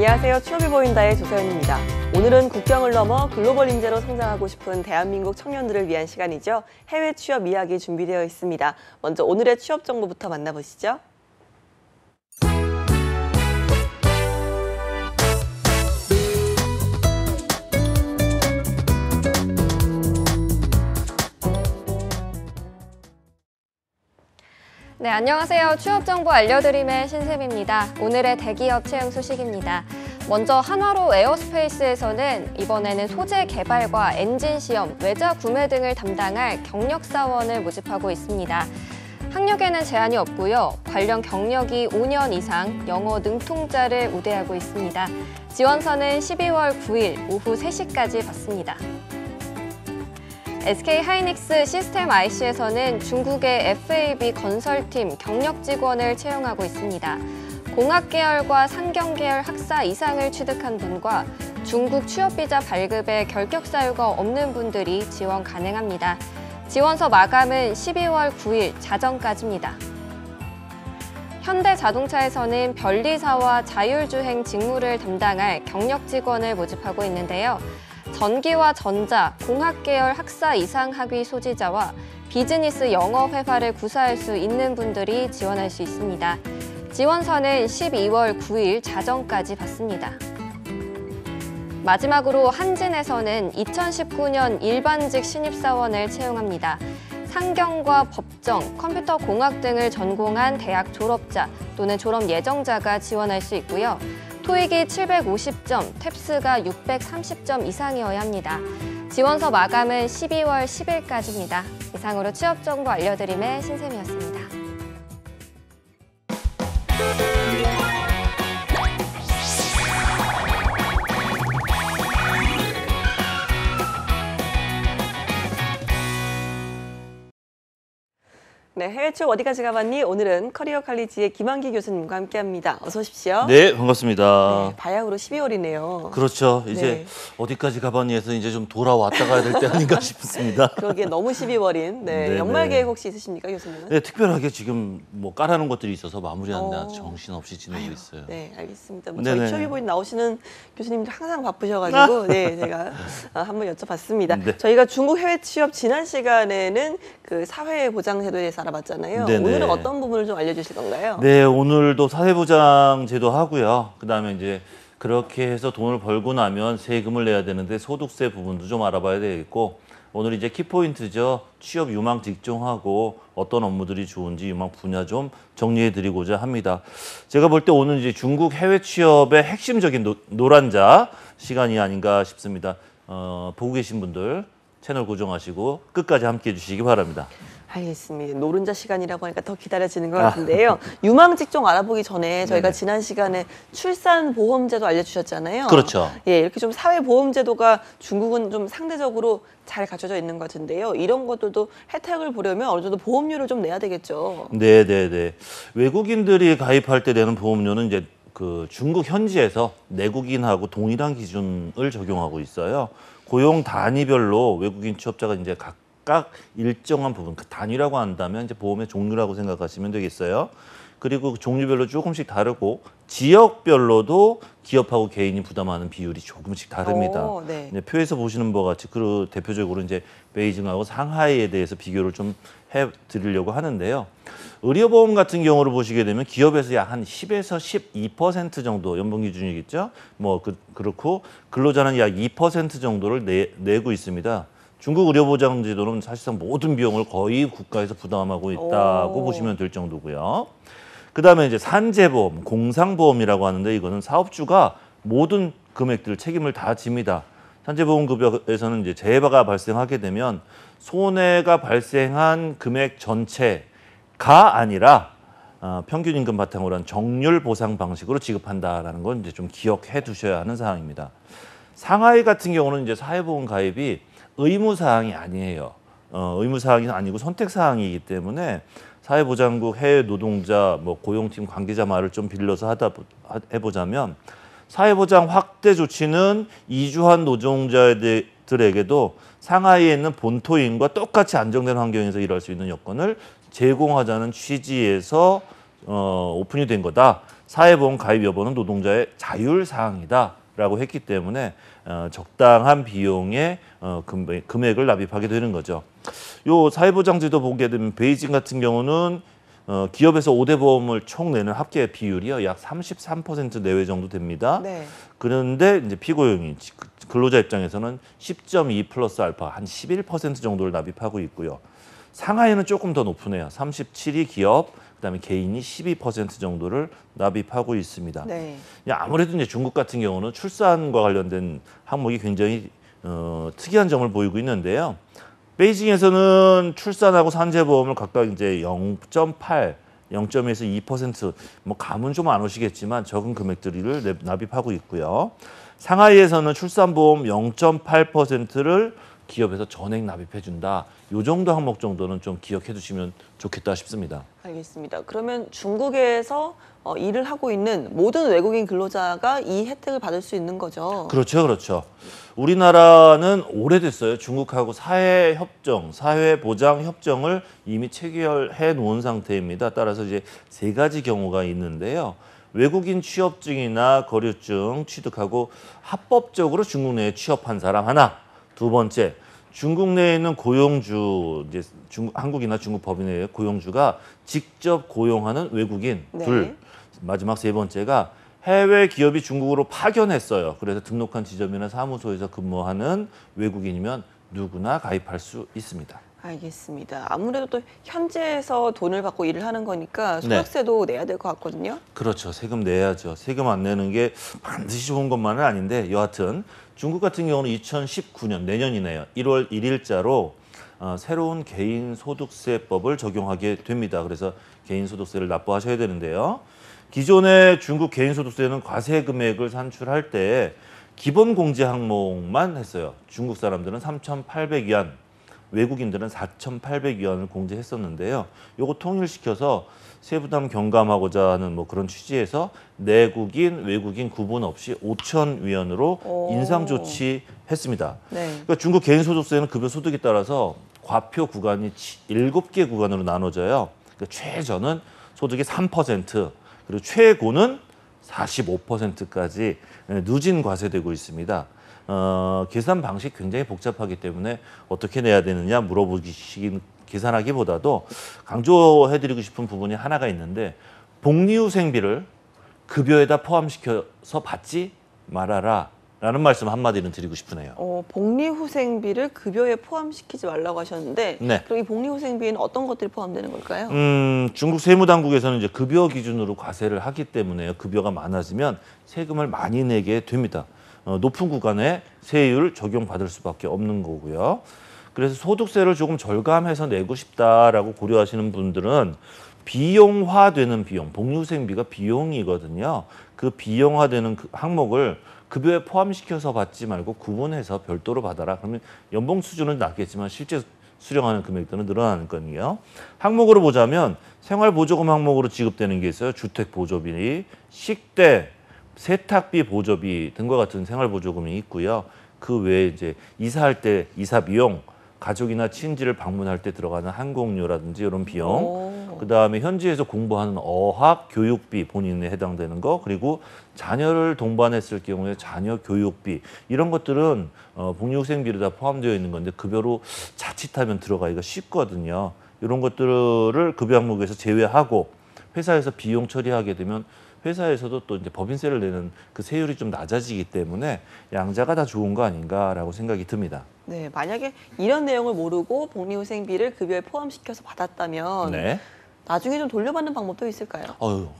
안녕하세요. 취업이 보인다의 조서연입니다. 오늘은 국경을 넘어 글로벌 인재로 성장하고 싶은 대한민국 청년들을 위한 시간이죠. 해외 취업 이야기 준비되어 있습니다. 먼저 오늘의 취업 정보부터 만나보시죠. 네, 안녕하세요. 취업 정보 알려드림의 신샘입니다. 오늘의 대기업 채용 소식입니다. 먼저 한화로 에어스페이스에서는 이번에는 소재 개발과 엔진 시험, 외자 구매 등을 담당할 경력 사원을 모집하고 있습니다. 학력에는 제한이 없고요. 관련 경력이 5년 이상, 영어 능통자를 우대하고 있습니다. 지원서는 12월 9일 오후 3시까지 받습니다. SK하이닉스 시스템 IC에서는 중국의 FAB 건설팀 경력 직원을 채용하고 있습니다. 공학 계열과 상경 계열 학사 이상을 취득한 분과 중국 취업비자 발급에 결격 사유가 없는 분들이 지원 가능합니다. 지원서 마감은 12월 9일 자정까지입니다. 현대자동차에서는 변리사와 자율주행 직무를 담당할 경력 직원을 모집하고 있는데요. 전기와 전자, 공학 계열 학사 이상 학위 소지자와 비즈니스 영어 회화를 구사할 수 있는 분들이 지원할 수 있습니다. 지원서는 12월 9일 자정까지 받습니다. 마지막으로 한진에서는 2019년 일반직 신입사원을 채용합니다. 상경과 법정, 컴퓨터 공학 등을 전공한 대학 졸업자 또는 졸업 예정자가 지원할 수 있고요. 토익이 750점, 탭스가 630점 이상이어야 합니다. 지원서 마감은 12월 10일까지입니다. 이상으로 취업 정보 알려드림의 신샘이었습니다. 네, 해외 취업 어디까지 가봤니? 오늘은 커리어 칼리지의 김한기 교수님과 함께합니다. 어서 오십시오. 네, 반갑습니다. 네, 바야흐로 12월이네요. 그렇죠. 이제 네. 어디까지 가봤니 해서 이제 좀 돌아왔다 가야 될 때 아닌가 싶습니다. 그러기에 너무 12월인 네, 연말 네. 계획 혹시 있으십니까, 교수님은? 네, 특별하게 지금 뭐 까라는 것들이 있어서 마무리하는데 어. 정신없이 지내고 있어요. 네, 알겠습니다. 뭐 네네. 저희 취업이 보인 나오시는 교수님들 항상 바쁘셔가지고 네, 제가 한번 여쭤봤습니다. 네. 저희가 중국 해외 취업 지난 시간에는 그 사회보장제도에 대해서 알아봤잖아요. 네네. 오늘은 어떤 부분을 좀 알려주실 건가요? 네, 오늘도 사회보장 제도 하고요. 그다음에 이제 그렇게 해서 돈을 벌고 나면 세금을 내야 되는데 소득세 부분도 좀 알아봐야 되겠고, 오늘 이제 키포인트죠. 취업 유망 직종하고 어떤 업무들이 좋은지 유망 분야 좀 정리해 드리고자 합니다. 제가 볼 때 오늘 이제 중국 해외 취업의 핵심적인 노란자 시간이 아닌가 싶습니다. 보고 계신 분들 채널 고정하시고 끝까지 함께해 주시기 바랍니다. 알겠습니다. 노른자 시간이라고 하니까 더 기다려지는 것 같은데요. 유망 직종 알아보기 전에 저희가 네네. 지난 시간에 출산보험제도 알려주셨잖아요. 그렇죠. 예, 이렇게 좀 사회보험제도가 중국은 좀 상대적으로 잘 갖춰져 있는 것 같은데요. 이런 것들도 혜택을 보려면 어느 정도 보험료를 좀 내야 되겠죠. 네. 외국인들이 가입할 때 내는 보험료는 이제 그 중국 현지에서 내국인하고 동일한 기준을 적용하고 있어요. 고용 단위별로 외국인 취업자가 이제 각각 일정한 부분, 그 단위라고 한다면 이제 보험의 종류라고 생각하시면 되겠어요. 그리고 그 종류별로 조금씩 다르고 지역별로도 기업하고 개인이 부담하는 비율이 조금씩 다릅니다. 네. 표에서 보시는 바와 같이 그 대표적으로 이제 베이징하고 상하이에 대해서 비교를 좀 해드리려고 하는데요. 의료보험 같은 경우를 보시게 되면 기업에서 약 한 10에서 12% 정도 연봉 기준이겠죠. 뭐 그렇고 근로자는 약 2% 정도를 내고 있습니다. 중국 의료보장제도는 사실상 모든 비용을 거의 국가에서 부담하고 있다고 보시면 될 정도고요. 그다음에 이제 산재보험, 공상보험이라고 하는데 이거는 사업주가 모든 금액들 책임을 다 집니다. 산재보험급여에서는 이제 재해가 발생하게 되면 손해가 발생한 금액 전체가 아니라 평균 임금 바탕으로 한 정률 보상 방식으로 지급한다라는 건 이제 좀 기억해 두셔야 하는 사항입니다. 상하이 같은 경우는 이제 사회보험 가입이 의무 사항이 아니에요. 의무 사항이 아니고 선택 사항이기 때문에 사회보장국 해외 노동자 뭐 고용팀 관계자 말을 좀 빌려서 해보자면 사회보장 확대 조치는 이주한 노동자들에게도 상하이에 있는 본토인과 똑같이 안정된 환경에서 일할 수 있는 여건을 제공하자는 취지에서 오픈이 된 거다. 사회보험 가입 여부는 노동자의 자율 사항이다라고 했기 때문에 적당한 비용의 금액을 납입하게 되는 거죠. 요 사회보장제도 보게 되면 베이징 같은 경우는 기업에서 5대 보험을 총 내는 합계 비율이요 약 33% 내외 정도 됩니다. 네. 그런데 이제 피고용인 근로자 입장에서는 10.2 플러스 알파 한 11% 정도를 납입하고 있고요. 상하이는 조금 더 높으네요. 37이 기업, 그다음에 개인이 12% 정도를 납입하고 있습니다. 네. 아무래도 이제 중국 같은 경우는 출산과 관련된 항목이 굉장히 특이한 점을 보이고 있는데요. 베이징에서는 출산하고 산재보험을 각각 이제 0.8, 0.1에서 2%, 뭐 감은 좀 안 오시겠지만 적은 금액들을 납입하고 있고요. 상하이에서는 출산보험 0.8%를 기업에서 전액 납입해준다. 요 정도 항목 정도는 좀 기억해 두시면 좋겠다 싶습니다. 알겠습니다. 그러면 중국에서 일을 하고 있는 모든 외국인 근로자가 이 혜택을 받을 수 있는 거죠? 그렇죠, 그렇죠. 우리나라는 오래됐어요. 중국하고 사회협정, 사회보장협정을 이미 체결해 놓은 상태입니다. 따라서 이제 세 가지 경우가 있는데요. 외국인 취업증이나 거류증 취득하고 합법적으로 중국 내에 취업한 사람 하나. 두 번째, 중국 내에 있는 고용주, 이제 한국이나 중국 법인 내의 고용주가 직접 고용하는 외국인 네. 둘. 마지막 세 번째가 해외 기업이 중국으로 파견했어요. 그래서 등록한 지점이나 사무소에서 근무하는 외국인이면 누구나 가입할 수 있습니다. 알겠습니다. 아무래도 또 현지에서 돈을 받고 일을 하는 거니까 네. 소득세도 내야 될 것 같거든요. 그렇죠. 세금 내야죠. 세금 안 내는 게 반드시 좋은 것만은 아닌데 여하튼 중국 같은 경우는 2019년 내년이네요. 1월 1일자로 새로운 개인소득세법을 적용하게 됩니다. 그래서 개인소득세를 납부하셔야 되는데요. 기존의 중국 개인소득세는 과세 금액을 산출할 때 기본 공제 항목만 했어요. 중국 사람들은 3,800위안, 외국인들은 4,800위안을 공제했었는데요. 요거 통일시켜서 세부담 경감하고자 하는 뭐 그런 취지에서 내국인, 외국인 구분 없이 5,000위안으로 인상 조치했습니다. 네. 그러니까 중국 개인소득세는 급여 소득에 따라서 과표 구간이 7개 구간으로 나눠져요. 그러니까 최저는 소득의 3%, 그리고 최고는 45%까지 누진 과세되고 있습니다. 계산 방식 굉장히 복잡하기 때문에 어떻게 내야 되느냐 물어보시긴 계산하기보다도 강조해드리고 싶은 부분이 하나가 있는데 복리후생비를 급여에다 포함시켜서 받지 말아라 라는 말씀 한마디는 드리고 싶으네요. 복리후생비를 급여에 포함시키지 말라고 하셨는데 네. 그럼 이 복리후생비에는 어떤 것들이 포함되는 걸까요? 중국 세무당국에서는 이제 급여 기준으로 과세를 하기 때문에요. 급여가 많아지면 세금을 많이 내게 됩니다. 높은 구간에 세율 적용받을 수밖에 없는 거고요. 그래서 소득세를 조금 절감해서 내고 싶다라고 고려하시는 분들은 비용화되는 비용, 복리후생비가 비용이거든요. 그 비용화되는 그 항목을 급여에 포함시켜서 받지 말고 구분해서 별도로 받아라. 그러면 연봉 수준은 낮겠지만 실제 수령하는 금액들은 늘어나는 거니요. 항목으로 보자면 생활보조금 항목으로 지급되는 게 있어요. 주택보조비, 식대, 세탁비 보조비 등과 같은 생활보조금이 있고요. 그 외에 이제 이사할 때 이사 비용, 가족이나 친지를 방문할 때 들어가는 항공료라든지 이런 비용, 그다음에 현지에서 공부하는 어학 교육비 본인에 해당되는 거, 그리고 자녀를 동반했을 경우에 자녀 교육비 이런 것들은 복리후생비로 다 포함되어 있는 건데 급여로 자칫하면 들어가기가 쉽거든요. 이런 것들을 급여 항목에서 제외하고 회사에서 비용 처리하게 되면 회사에서도 또 이제 법인세를 내는 그 세율이 좀 낮아지기 때문에 양자가 다 좋은 거 아닌가라고 생각이 듭니다. 네, 만약에 이런 내용을 모르고 복리후생비를 급여에 포함시켜서 받았다면 네. 나중에 좀 돌려받는 방법도 있을까요?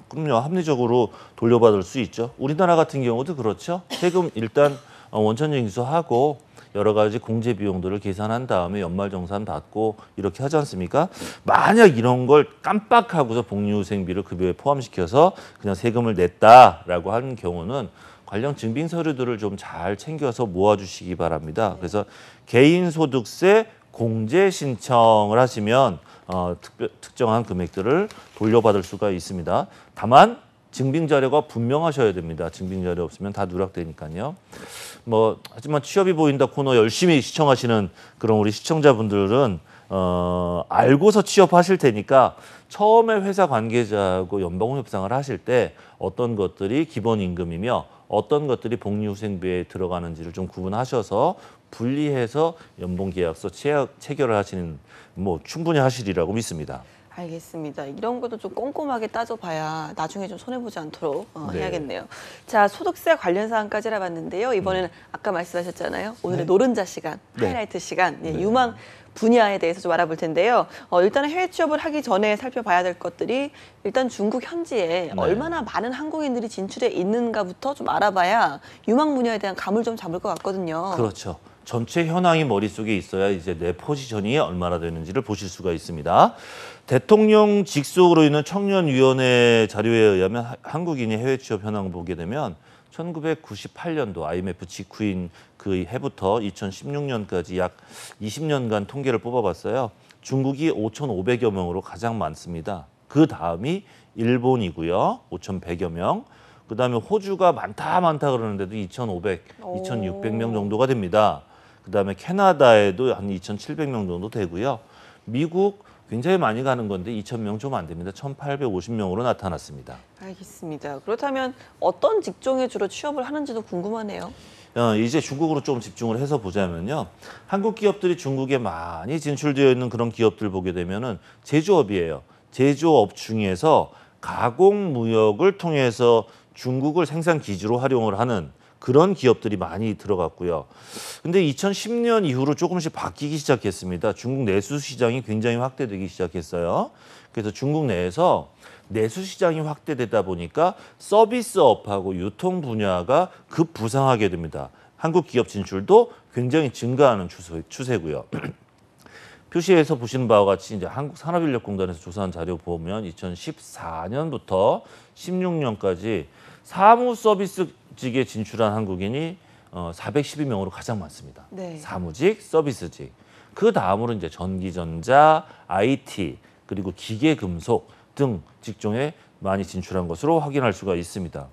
그럼요. 합리적으로 돌려받을 수 있죠. 우리나라 같은 경우도 그렇죠. 세금 일단 원천징수하고 여러 가지 공제 비용들을 계산한 다음에 연말정산 받고 이렇게 하지 않습니까? 만약 이런 걸 깜빡하고서 복리후생비를 급여에 포함시켜서 그냥 세금을 냈다라고 하는 경우는 관련 증빙 서류들을 좀 잘 챙겨서 모아주시기 바랍니다. 그래서 개인소득세 공제 신청을 하시면 특정한 금액들을 돌려받을 수가 있습니다. 다만 증빙 자료가 분명하셔야 됩니다. 증빙 자료 없으면 다 누락되니까요. 하지만 취업이 보인다 코너 열심히 시청하시는 그런 우리 시청자분들은 알고서 취업하실 테니까 처음에 회사 관계자하고 연봉 협상을 하실 때 어떤 것들이 기본 임금이며 어떤 것들이 복리후생비에 들어가는지를 좀 구분하셔서 분리해서 연봉 계약서 체결을 하시는 뭐 충분히 하시리라고 믿습니다. 알겠습니다. 이런 것도 좀 꼼꼼하게 따져봐야 나중에 좀 손해보지 않도록 네. 해야겠네요. 자, 소득세 관련 사항까지 알아봤는데요. 이번에는 아까 말씀하셨잖아요. 오늘의 노른자 시간, 네. 하이라이트 시간, 예, 네. 유망 분야에 대해서 좀 알아볼 텐데요. 일단은 해외 취업을 하기 전에 살펴봐야 될 것들이 일단 중국 현지에 네. 얼마나 많은 한국인들이 진출해 있는가부터 좀 알아봐야 유망 분야에 대한 감을 좀 잡을 것 같거든요. 그렇죠. 전체 현황이 머릿속에 있어야 이제 내 포지션이 얼마나 되는지를 보실 수가 있습니다. 대통령 직속으로 있는 청년위원회 자료에 의하면 한국인이 해외 취업 현황을 보게 되면 1998년도 IMF 직후인 그 해부터 2016년까지 약 20년간 통계를 뽑아봤어요. 중국이 5,500여 명으로 가장 많습니다. 그 다음이 일본이고요. 5,100여 명. 그 다음에 호주가 많다 그러는데도 2,500, 2,600명 정도가 됩니다. 그 다음에 캐나다에도 한 2,700명 정도 되고요. 미국 굉장히 많이 가는 건데 2,000명 좀 안 됩니다. 1,850명으로 나타났습니다. 알겠습니다. 그렇다면 어떤 직종에 주로 취업을 하는지도 궁금하네요. 이제 중국으로 좀 집중을 해서 보자면요. 한국 기업들이 중국에 많이 진출되어 있는 그런 기업들 보게 되면은 제조업이에요. 제조업 중에서 가공무역을 통해서 중국을 생산 기지로 활용을 하는 그런 기업들이 많이 들어갔고요. 근데 2010년 이후로 조금씩 바뀌기 시작했습니다. 중국 내수 시장이 굉장히 확대되기 시작했어요. 그래서 중국 내에서 내수 시장이 확대되다 보니까 서비스업하고 유통 분야가 급부상하게 됩니다. 한국 기업 진출도 굉장히 증가하는 추세고요. 표시에서 보시는 바와 같이 이제 한국산업인력공단에서 조사한 자료 보면 2014년부터 16년까지 사무 서비스직에 진출한 한국인이 412명으로 가장 많습니다. 네. 사무직, 서비스직. 그 다음으로 이제 전기전자, IT, 그리고 기계금속 등 직종에 많이 진출한 것으로 확인할 수가 있습니다.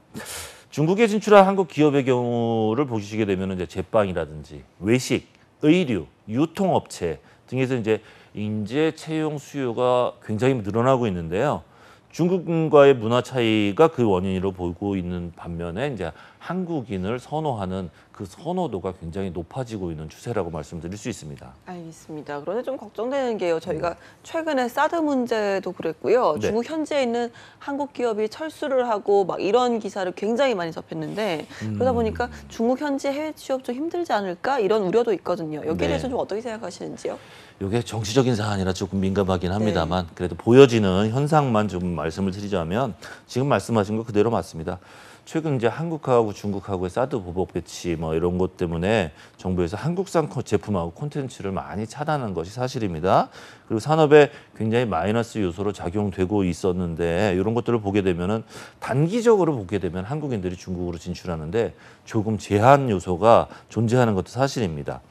중국에 진출한 한국 기업의 경우를 보시게 되면 이제 제빵이라든지 외식, 의류, 유통업체 등에서 이제 인재 채용 수요가 굉장히 늘어나고 있는데요. 중국과의 문화 차이가 그 원인으로 보고 있는 반면에 이제 한국인을 선호하는 그 선호도가 굉장히 높아지고 있는 추세라고 말씀드릴 수 있습니다. 알겠습니다. 그런데 좀 걱정되는 게요. 저희가 최근에 사드 문제도 그랬고요. 네. 중국 현지에 있는 한국 기업이 철수를 하고 막 이런 기사를 굉장히 많이 접했는데 그러다 보니까 중국 현지 해외 취업 좀 힘들지 않을까 이런 우려도 있거든요. 여기에 네. 대해서 좀 어떻게 생각하시는지요? 이게 정치적인 사안이라 조금 민감하긴 합니다만 그래도 보여지는 현상만 좀 말씀을 드리자면 지금 말씀하신 거 그대로 맞습니다. 최근 이제 한국하고 중국하고의 사드 보복 배치 뭐 이런 것 때문에 정부에서 한국산 제품하고 콘텐츠를 많이 차단한 것이 사실입니다. 그리고 산업에 굉장히 마이너스 요소로 작용되고 있었는데 이런 것들을 보게 되면은 단기적으로 보게 되면 한국인들이 중국으로 진출하는데 조금 제한 요소가 존재하는 것도 사실입니다.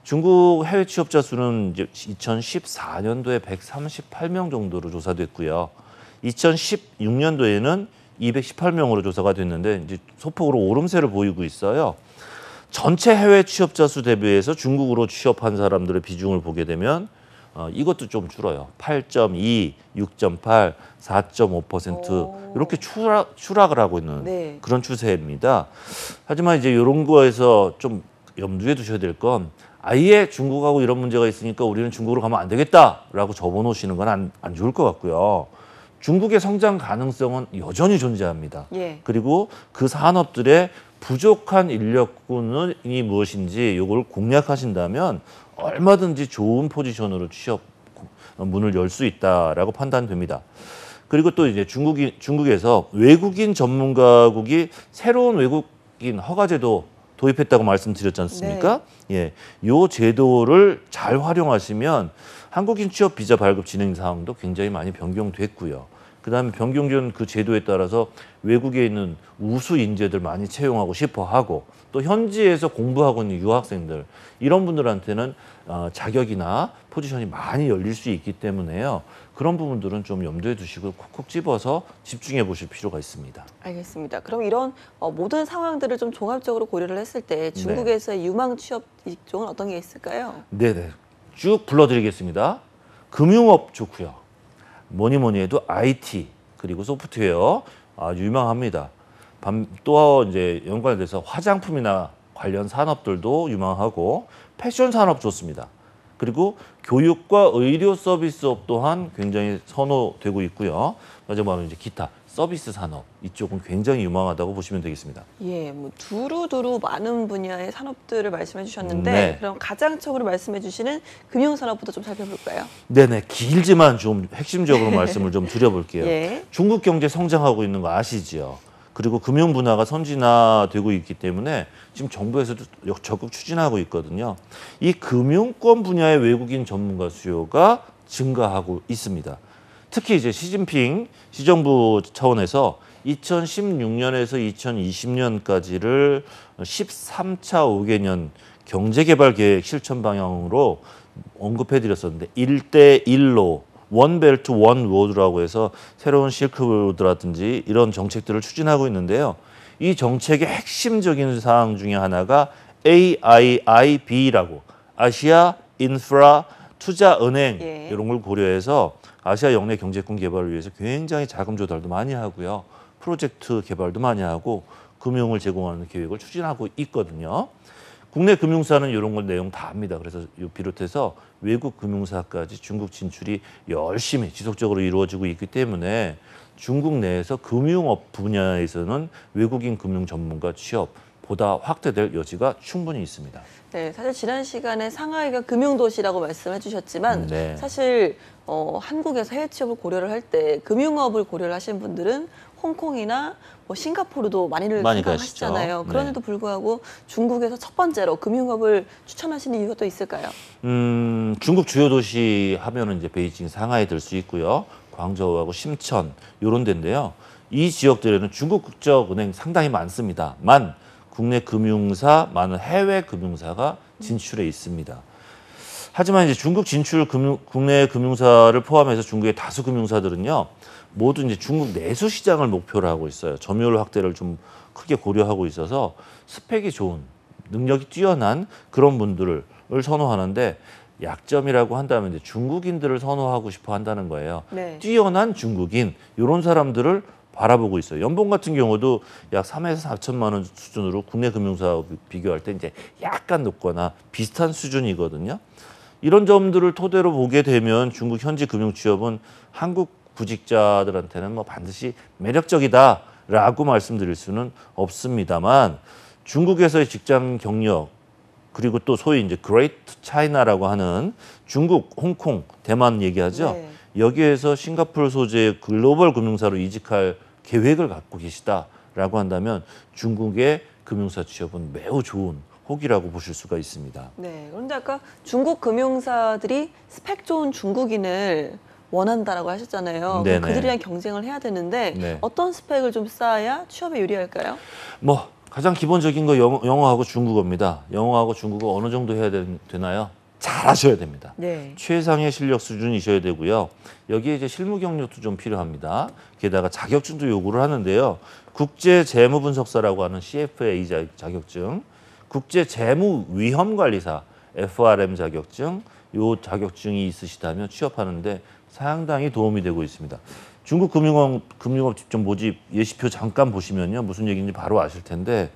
중국 해외 취업자 수는 이제 2014년도에 138명 정도로 조사됐고요. 2016년도에는 218명으로 조사가 됐는데 이제 소폭으로 오름세를 보이고 있어요. 전체 해외 취업자 수 대비해서 중국으로 취업한 사람들의 비중을 보게 되면 이것도 좀 줄어요. 8.2, 6.8, 4.5% 이렇게 추락을 하고 있는 네. 그런 추세입니다. 하지만 이제 이런 거에서 좀 염두에 두셔야 될 건 아예 중국하고 이런 문제가 있으니까 우리는 중국으로 가면 안 되겠다라고 접어놓으시는 건 안 좋을 것 같고요. 중국의 성장 가능성은 여전히 존재합니다. 예. 그리고 그 산업들의 부족한 인력군이 무엇인지 이걸 공략하신다면 얼마든지 좋은 포지션으로 취업 문을 열 수 있다라고 판단됩니다. 그리고 또 이제 중국에서 외국인 전문가국이 새로운 외국인 허가제도 도입했다고 말씀드렸지 않습니까? 예, 요 제도를 잘 활용하시면 한국인 취업 비자 발급 진행 사항도 굉장히 많이 변경됐고요. 그다음에 변경된 그 제도에 따라서 외국에 있는 우수 인재들 많이 채용하고 싶어 하고 또 현지에서 공부하고 있는 유학생들 이런 분들한테는 자격이나 포지션이 많이 열릴 수 있기 때문에요. 그런 부분들은 좀 염두에 두시고 콕콕 집어서 집중해 보실 필요가 있습니다. 알겠습니다. 그럼 이런 모든 상황들을 좀 종합적으로 고려를 했을 때 중국에서의 유망 취업 직종은 어떤 게 있을까요? 네네. 쭉 불러드리겠습니다. 금융업 좋고요. 뭐니 해도 IT 그리고 소프트웨어 유망합니다. 또 이제 연관돼서 화장품이나 관련 산업들도 유망하고 패션 산업 좋습니다. 그리고 교육과 의료 서비스업 또한 굉장히 선호되고 있고요. 마지막으로 이제 기타 서비스 산업 이쪽은 굉장히 유망하다고 보시면 되겠습니다. 예, 뭐 두루두루 많은 분야의 산업들을 말씀해 주셨는데 네. 그럼 가장 처음으로 말씀해 주시는 금융산업부터 좀 살펴볼까요? 네네, 길지만 좀 핵심적으로 말씀을 좀 드려볼게요. 예. 중국 경제 성장하고 있는 거 아시죠? 그리고 금융 분야가 선진화되고 있기 때문에 지금 정부에서도 적극 추진하고 있거든요. 이 금융권 분야의 외국인 전문가 수요가 증가하고 있습니다. 특히 이제 시진핑 시정부 차원에서 2016년에서 2020년까지를 13차 5개년 경제개발 계획 실천 방향으로 언급해 드렸었는데 1대1로 원벨트 원로드라고 해서 새로운 실크로드라든지 이런 정책들을 추진하고 있는데요. 이 정책의 핵심적인 사항 중에 하나가 AIIB라고 아시아 인프라 투자은행 예. 이런 걸 고려해서 아시아 영내 경제권 개발을 위해서 굉장히 자금 조달도 많이 하고요. 프로젝트 개발도 많이 하고 금융을 제공하는 계획을 추진하고 있거든요. 국내 금융사는 이런 걸 내용 다 압니다. 그래서 이 비롯해서 외국 금융사까지 중국 진출이 열심히 지속적으로 이루어지고 있기 때문에 중국 내에서 금융업 분야에서는 외국인 금융 전문가 취업 보다 확대될 여지가 충분히 있습니다. 네, 사실 지난 시간에 상하이가 금융도시라고 말씀해 주셨지만 네. 사실 한국에서 해외 취업을 고려를 할 때 금융업을 고려를 하신 분들은 홍콩이나 뭐 싱가포르도 많이들 많이 생각하시잖아요. 가시죠. 그런데도 불구하고 중국에서 첫 번째로 금융업을 추천하시는 이유가 또 있을까요? 중국 주요 도시 하면은 이제 베이징, 상하이 들 수 있고요. 광저우하고 심천 이런 데인데요. 이 지역들에는 중국 국적은행 상당히 많습니다만 국내 금융사, 많은 해외 금융사가 진출해 있습니다. 하지만 이제 중국 진출 국내 금융사를 포함해서 중국의 다수 금융사들은요, 모두 이제 중국 내수 시장을 목표로 하고 있어요. 점유율 확대를 좀 크게 고려하고 있어서 스펙이 좋은, 능력이 뛰어난 그런 분들을 선호하는데 약점이라고 한다면 이제 중국인들을 선호하고 싶어 한다는 거예요. 네. 뛰어난 중국인 이런 사람들을 바라보고 있어요. 연봉 같은 경우도 약 3에서 4천만 원 수준으로 국내 금융사와 비교할 때 이제 약간 높거나 비슷한 수준이거든요. 이런 점들을 토대로 보게 되면 중국 현지 금융 취업은 한국 구직자들한테는 뭐 반드시 매력적이다라고 말씀드릴 수는 없습니다만 중국에서의 직장 경력 그리고 또 소위 이제 그레이트 차이나라고 하는 중국, 홍콩, 대만 얘기하죠. 네. 여기에서 싱가포르 소재의 글로벌 금융사로 이직할 계획을 갖고 계시다라고 한다면 중국의 금융사 취업은 매우 좋은 혹이라고 보실 수가 있습니다. 네. 그런데 아까 중국 금융사들이 스펙 좋은 중국인을 원한다라고 하셨잖아요. 네네. 그들이랑 경쟁을 해야 되는데 네. 어떤 스펙을 좀 쌓아야 취업에 유리할까요? 뭐 가장 기본적인 거 영어하고 중국어입니다. 영어하고 중국어 어느 정도 해야 되나요? 잘하셔야 됩니다. 네. 최상의 실력 수준이셔야 되고요. 여기에 이제 실무 경력도 좀 필요합니다. 게다가 자격증도 요구를 하는데요. 국제 재무 분석사라고 하는 CFA 자격증, 국제 재무 위험 관리사 FRM 자격증, 요 자격증이 있으시다면 취업하는데 상당히 도움이 되고 있습니다. 중국 금융업 직접 모집 예시표 잠깐 보시면요. 무슨 얘기인지 바로 아실 텐데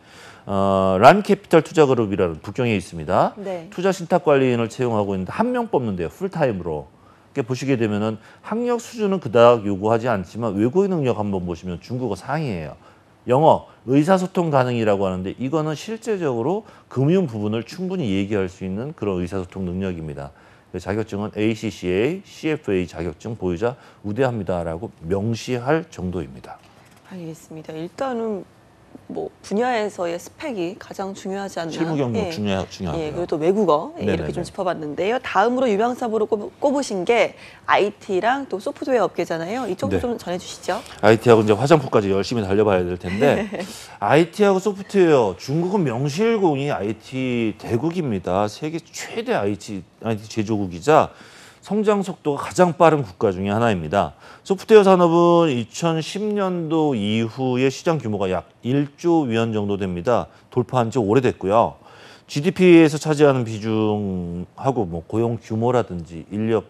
란캐피탈 투자그룹이라는 북경에 있습니다. 네. 투자 신탁 관리인을 채용하고 있는데 한 명 뽑는데요. 풀타임으로. 이렇게 보시게 되면은 학력 수준은 그닥 요구하지 않지만 외국어 능력 한번 보시면 중국어 상이에요. 영어, 의사소통 가능이라고 하는데 이거는 실제적으로 금융 부분을 충분히 얘기할 수 있는 그런 의사소통 능력입니다. 자격증은 ACCA, CFA 자격증 보유자 우대합니다라고 명시할 정도입니다. 알겠습니다. 일단은 뭐 분야에서의 스펙이 가장 중요하지 않나. 실무 경력 예. 중요하고요. 예, 그리고 또 외국어 예, 이렇게 네네네. 좀 짚어봤는데요. 다음으로 유명사부로 꼽으신 게 IT랑 또 소프트웨어 업계잖아요. 이쪽도 네. 좀 전해주시죠. IT하고 이제 화장품까지 열심히 달려봐야 될 텐데 IT하고 소프트웨어 중국은 명실공히 IT 대국입니다. 세계 최대 IT 제조국이자 성장 속도가 가장 빠른 국가 중에 하나입니다. 소프트웨어 산업은 2010년도 이후에 시장 규모가 약 1조 위안 정도 됩니다. 돌파한 지 오래됐고요. GDP에서 차지하는 비중하고 뭐 고용 규모라든지 인력,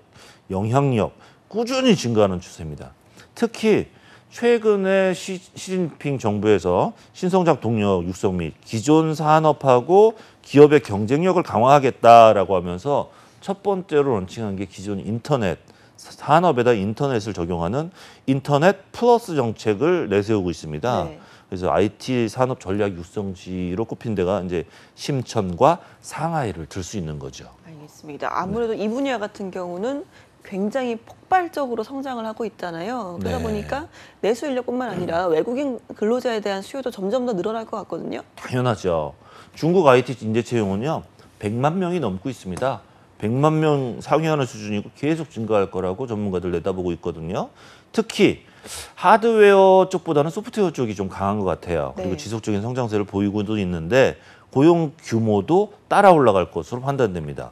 영향력 꾸준히 증가하는 추세입니다. 특히 최근에 시진핑 정부에서 신성장 동력 육성 및 기존 산업하고 기업의 경쟁력을 강화하겠다라고 하면서 첫 번째로 런칭한 게 기존 인터넷 산업에다 인터넷을 적용하는 인터넷 플러스 정책을 내세우고 있습니다. 네. 그래서 IT 산업 전략 육성지로 꼽힌 데가 이제 심천과 상하이를 들 수 있는 거죠. 알겠습니다. 아무래도 이 분야 같은 경우는 굉장히 폭발적으로 성장을 하고 있잖아요. 그러다 네. 보니까 내수 인력뿐만 아니라 외국인 근로자에 대한 수요도 점점 더 늘어날 것 같거든요. 당연하죠. 중국 IT 인재 채용은요 100만 명이 넘고 있습니다. 100만 명 상회하는 수준이고 계속 증가할 거라고 전문가들 내다보고 있거든요. 특히 하드웨어 쪽보다는 소프트웨어 쪽이 좀 강한 것 같아요. 그리고 네. 지속적인 성장세를 보이고도 있는데 고용 규모도 따라 올라갈 것으로 판단됩니다.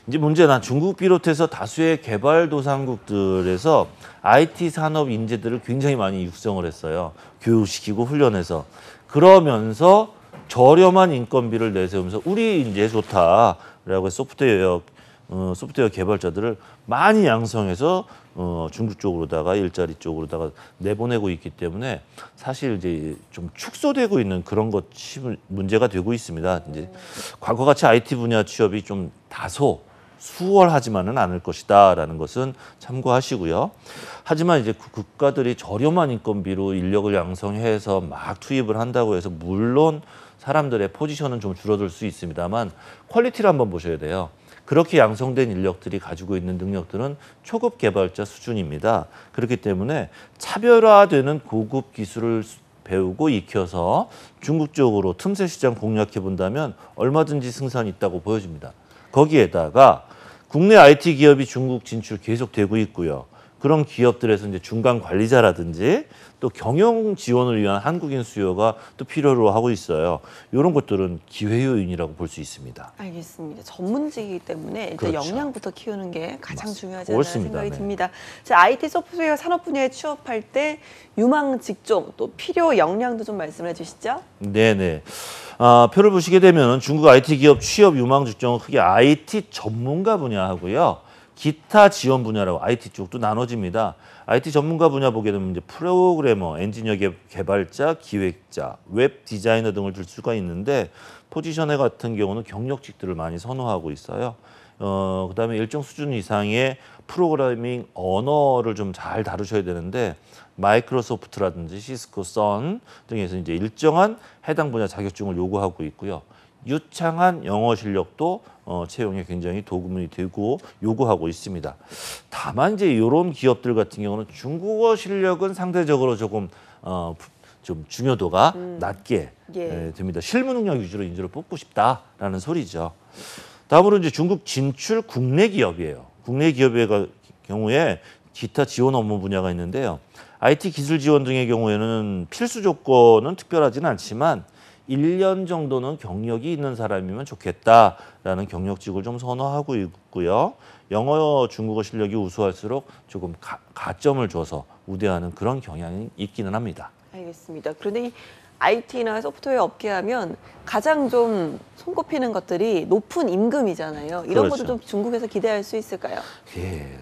이제 문제는 중국 비롯해서 다수의 개발도상국들에서 IT 산업 인재들을 굉장히 많이 육성을 했어요. 교육시키고 훈련해서. 그러면서 저렴한 인건비를 내세우면서 우리 인재 좋다라고 소프트웨어 개발자들을 많이 양성해서 중국 쪽으로다가 일자리 쪽으로다가 내보내고 있기 때문에 사실 이제 좀 축소되고 있는 그런 것이 문제가 되고 있습니다. 이제 과거같이 IT 분야 취업이 좀 다소 수월하지만은 않을 것이다라는 것은 참고하시고요. 하지만 이제 국가들이 저렴한 인건비로 인력을 양성해서 막 투입을 한다고 해서 물론 사람들의 포지션은 좀 줄어들 수 있습니다만 퀄리티를 한번 보셔야 돼요. 그렇게 양성된 인력들이 가지고 있는 능력들은 초급 개발자 수준입니다. 그렇기 때문에 차별화되는 고급 기술을 배우고 익혀서 중국 쪽으로 틈새 시장 공략해 본다면 얼마든지 승산이 있다고 보여집니다. 거기에다가 국내 IT 기업이 중국 진출 계속되고 있고요. 그런 기업들에서 이제 중간 관리자라든지 또 경영 지원을 위한 한국인 수요가 또 필요로 하고 있어요. 이런 것들은 기회 요인이라고 볼 수 있습니다. 알겠습니다. 전문직이기 때문에 일단 그렇죠. 역량부터 키우는 게 가장 맞습니다. 중요하지 않나 옳습니다. 생각이 네. 듭니다. 자, IT 소프트웨어 산업 분야에 취업할 때 유망 직종 또 필요 역량도 좀 말씀해 주시죠. 네네. 표를 보시게 되면 중국 IT 기업 취업 유망 직종은 크게 IT 전문가 분야하고요. 기타 지원 분야라고 IT 쪽도 나눠집니다. IT 전문가 분야 보게 되면 이제 프로그래머, 엔지니어 개발자, 기획자, 웹 디자이너 등을 들 수가 있는데 포지션에 같은 경우는 경력직들을 많이 선호하고 있어요. 그다음에 일정 수준 이상의 프로그래밍 언어를 좀 잘 다루셔야 되는데 마이크로소프트라든지 시스코, 선 등에서 이제 일정한 해당 분야 자격증을 요구하고 있고요. 유창한 영어 실력도 채용에 굉장히 도움이 되고 요구하고 있습니다. 다만 이제 이런 기업들 같은 경우는 중국어 실력은 상대적으로 조금 좀 중요도가 낮게 예. 됩니다. 실무 능력 위주로 인재를 뽑고 싶다라는 소리죠. 다음으로 이제 중국 진출 국내 기업이에요. 국내 기업의 경우에 기타 지원 업무 분야가 있는데요. IT 기술 지원 등의 경우에는 필수 조건은 특별하지는 않지만 1년 정도는 경력이 있는 사람이면 좋겠다라는 경력직을 좀 선호하고 있고요. 영어, 중국어 실력이 우수할수록 조금 가점을 줘서 우대하는 그런 경향이 있기는 합니다. 알겠습니다. 그런데 이 IT나 소프트웨어 업계 하면 가장 좀 손꼽히는 것들이 높은 임금이잖아요. 이런 그렇죠. 것도 좀 중국에서 기대할 수 있을까요? 예,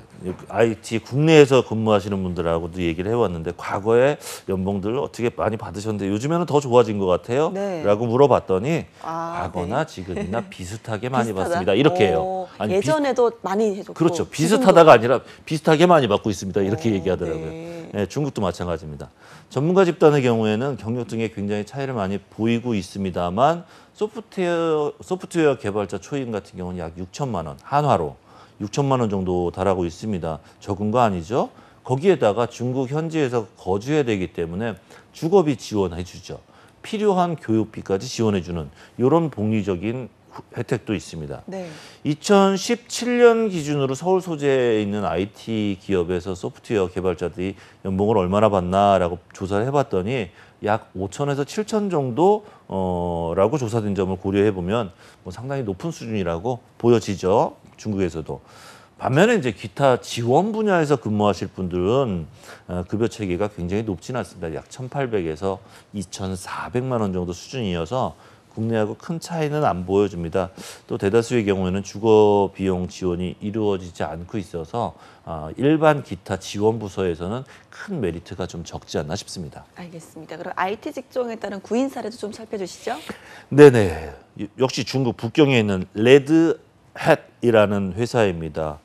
IT 국내에서 근무하시는 분들하고도 얘기를 해왔는데 과거에 연봉들 어떻게 많이 받으셨는데 요즘에는 더 좋아진 것 같아요? 네. 라고 물어봤더니 아, 과거나 네. 지금이나 비슷하게 많이 비슷하다? 받습니다. 이렇게 해요. 아니, 예전에도 많이 해줬고 그렇죠. 지금도. 비슷하다가 아니라 비슷하게 많이 받고 있습니다. 이렇게 얘기하더라고요. 네. 네, 중국도 마찬가지입니다. 전문가 집단의 경우에는 경력 등에 굉장히 차이를 많이 보이고 있습니다만 소프트웨어 개발자 초임 같은 경우는 약 6천만 원, 한화로 6천만 원 정도 달하고 있습니다. 적은 거 아니죠? 거기에다가 중국 현지에서 거주해야 되기 때문에 주거비 지원해 주죠. 필요한 교육비까지 지원해 주는 이런 복리적인 혜택도 있습니다. 네. 2017년 기준으로 서울 소재에 있는 IT 기업에서 소프트웨어 개발자들이 연봉을 얼마나 받나라고 조사를 해봤더니 약 5천에서 7천 정도라고 조사된 점을 고려해 보면 뭐 상당히 높은 수준이라고 보여지죠. 중국에서도. 반면에 이제 기타 지원 분야에서 근무하실 분들은 급여 체계가 굉장히 높지는 않습니다. 약 1,800에서 2,400만 원 정도 수준이어서 국내하고 큰 차이는 안 보여줍니다. 또 대다수의 경우에는 주거 비용 지원이 이루어지지 않고 있어서 일반 기타 지원 부서에서는 큰 메리트가 좀 적지 않나 싶습니다. 알겠습니다. 그럼 IT 직종에 따른 구인 사례도 좀 살펴주시죠. 네네. 역시 중국 북경에 있는 레드햇이라는 회사입니다.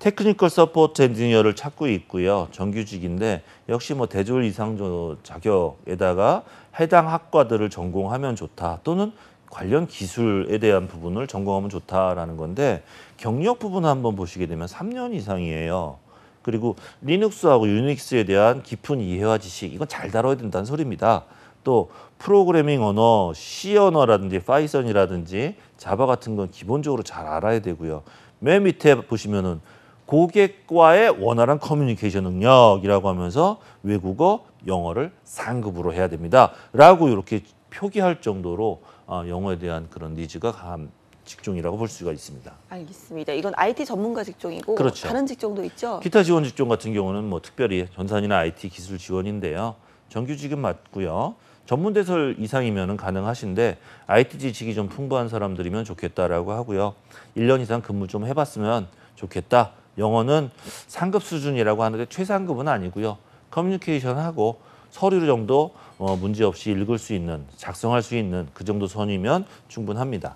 테크니컬 서포트 엔지니어를 찾고 있고요. 정규직인데 역시 뭐 대졸 이상 자격에다가 해당 학과들을 전공하면 좋다. 또는 관련 기술에 대한 부분을 전공하면 좋다라는 건데 경력 부분 한번 보시게 되면 3년 이상이에요. 그리고 리눅스하고 유닉스에 대한 깊은 이해와 지식, 이건 잘 다뤄야 된다는 소리입니다. 또 프로그래밍 언어, C 언어라든지 파이썬이라든지 자바 같은 건 기본적으로 잘 알아야 되고요. 맨 밑에 보시면은 고객과의 원활한 커뮤니케이션 능력이라고 하면서 외국어, 영어를 상급으로 해야 됩니다. 라고 이렇게 표기할 정도로 영어에 대한 그런 니즈가 강한 직종이라고 볼 수가 있습니다. 알겠습니다. 이건 IT 전문가 직종이고 그렇죠. 다른 직종도 있죠? 기타 지원 직종 같은 경우는 뭐 특별히 전산이나 IT 기술 지원인데요. 정규직은 맞고요. 전문대설 이상이면 가능하신데 IT 지식이 좀 풍부한 사람들이면 좋겠다라고 하고요. 1년 이상 근무 좀 해봤으면 좋겠다. 영어는 상급 수준이라고 하는데 최상급은 아니고요. 커뮤니케이션하고 서류 정도 문제없이 읽을 수 있는, 작성할 수 있는 그 정도 선이면 충분합니다.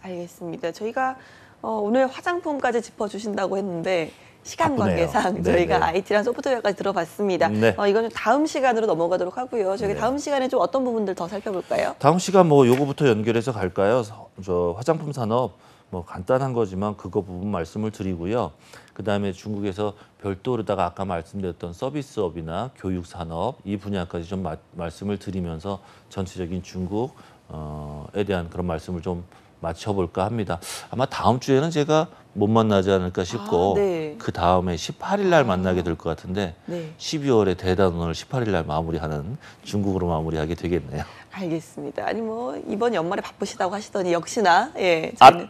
알겠습니다. 저희가 오늘 화장품까지 짚어주신다고 했는데 시간 바쁘네요. 관계상 네네. 저희가 IT랑 소프트웨어까지 들어봤습니다. 네. 이거는 다음 시간으로 넘어가도록 하고요. 저희가 네. 다음 시간에 좀 어떤 부분들 더 살펴볼까요? 다음 시간 뭐 요거부터 연결해서 갈까요? 저 화장품 산업 뭐 간단한 거지만 그거 부분 말씀을 드리고요. 그다음에 중국에서 별도로다가 아까 말씀드렸던 서비스업이나 교육 산업 이 분야까지 좀 말씀을 드리면서 전체적인 중국에 대한 그런 말씀을 좀 맞춰볼까 합니다. 아마 다음 주에는 제가 못 만나지 않을까 싶고 네. 그 다음에 18일 날 만나게 될 것 같은데 네. 12월에 대단원을 18일 날 마무리하는 중국으로 마무리하게 되겠네요. 알겠습니다. 아니 뭐 이번 연말에 바쁘시다고 하시더니 역시나 저희는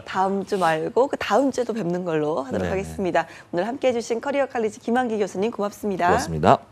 다음 주 말고 그 다음 주에도 뵙는 걸로 하도록 네네. 하겠습니다. 오늘 함께해 주신 커리어 칼리지 김한기 교수님 고맙습니다. 고맙습니다.